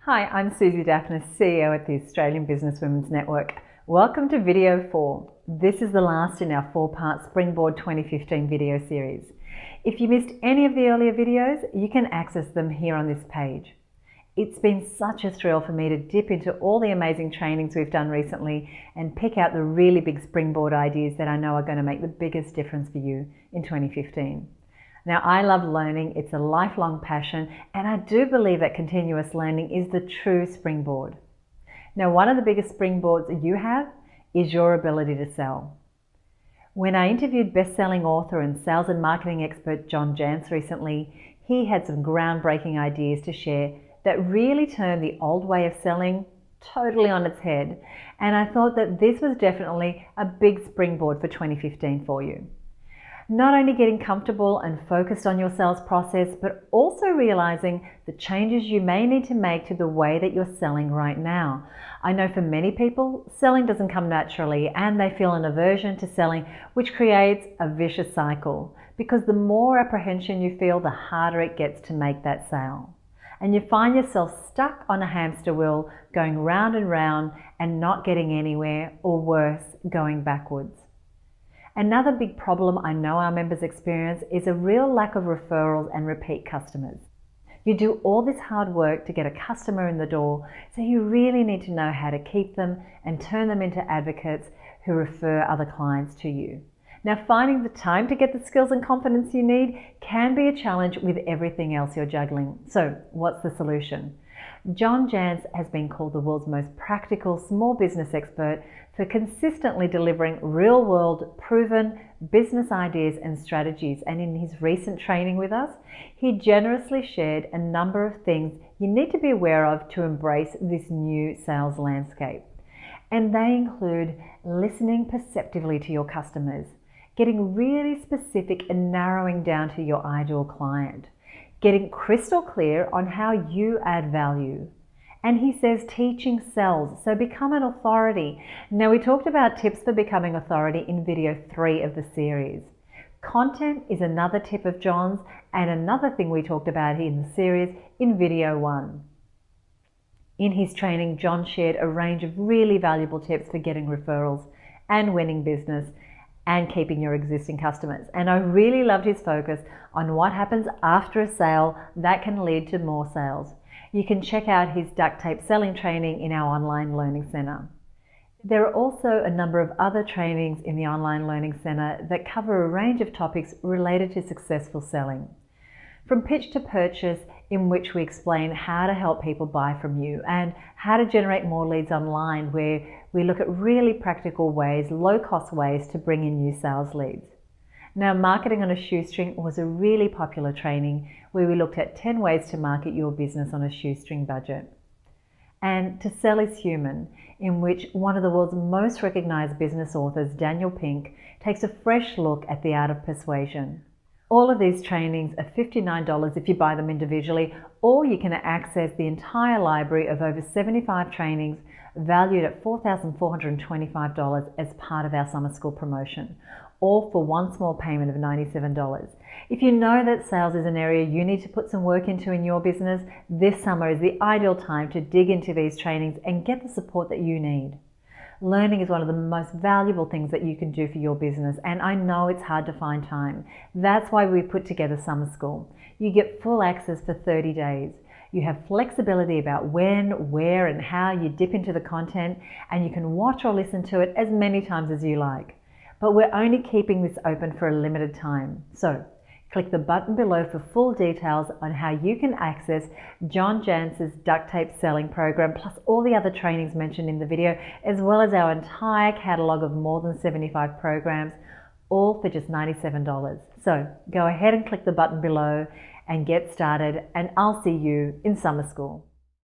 Hi, I'm Suzi Dafnis, CEO at the Australian Businesswomen's Network. Welcome to video 4. This is the last in our 4-part Springboard 2015 video series. If you missed any of the earlier videos, you can access them here on this page. It's been such a thrill for me to dip into all the amazing trainings we've done recently and pick out the really big springboard ideas that I know are going to make the biggest difference for you in 2015. Now, I love learning, it's a lifelong passion, and I do believe that continuous learning is the true springboard. Now, one of the biggest springboards that you have is your ability to sell. When I interviewed best-selling author and sales and marketing expert John Jantsch recently, he had some groundbreaking ideas to share that really turned the old way of selling totally on its head, and I thought that this was definitely a big springboard for 2015 for you. Not only getting comfortable and focused on your sales process, but also realizing the changes you may need to make to the way that you're selling right now. I know for many people, selling doesn't come naturally and they feel an aversion to selling, which creates a vicious cycle because the more apprehension you feel, the harder it gets to make that sale. And you find yourself stuck on a hamster wheel, going round and round and not getting anywhere, or worse, going backwards. Another big problem I know our members experience is a real lack of referrals and repeat customers. You do all this hard work to get a customer in the door, so you really need to know how to keep them and turn them into advocates who refer other clients to you. Now, finding the time to get the skills and confidence you need can be a challenge with everything else you're juggling. So, what's the solution? John Jantsch has been called the world's most practical small business expert for consistently delivering real-world, proven business ideas and strategies. And in his recent training with us, he generously shared a number of things you need to be aware of to embrace this new sales landscape. And they include listening perceptively to your customers, getting really specific and narrowing down to your ideal client, getting crystal clear on how you add value. And he says teaching sells, so become an authority. Now, we talked about tips for becoming authority in video 3 of the series. Content is another tip of John's and another thing we talked about in the series in video 1. In his training, John shared a range of really valuable tips for getting referrals and winning business and keeping your existing customers. And I really loved his focus on what happens after a sale that can lead to more sales. You can check out his duct tape selling training in our online learning center. There are also a number of other trainings in the online learning center that cover a range of topics related to successful selling. From pitch to purchase, in which we explain how to help people buy from you, and how to generate more leads online, where we look at really practical ways, low-cost ways to bring in new sales leads. Now, marketing on a shoestring was a really popular training where we looked at 10 ways to market your business on a shoestring budget. And To Sell is Human, in which one of the world's most recognized business authors, Daniel Pink, takes a fresh look at the art of persuasion. All of these trainings are $59 if you buy them individually, or you can access the entire library of over 75 trainings valued at $4,425 as part of our summer school promotion, all for one small payment of $97. If you know that sales is an area you need to put some work into in your business, this summer is the ideal time to dig into these trainings and get the support that you need. Learning is one of the most valuable things that you can do for your business, and I know it's hard to find time. That's why we put together summer school. You get full access for 30 days. You have flexibility about when, where, and how you dip into the content, and you can watch or listen to it as many times as you like. But we're only keeping this open for a limited time. So click the button below for full details on how you can access John Jantsch's duct tape selling program, plus all the other trainings mentioned in the video, as well as our entire catalog of more than 75 programs, all for just $97. So go ahead and click the button below and get started, and I'll see you in summer school.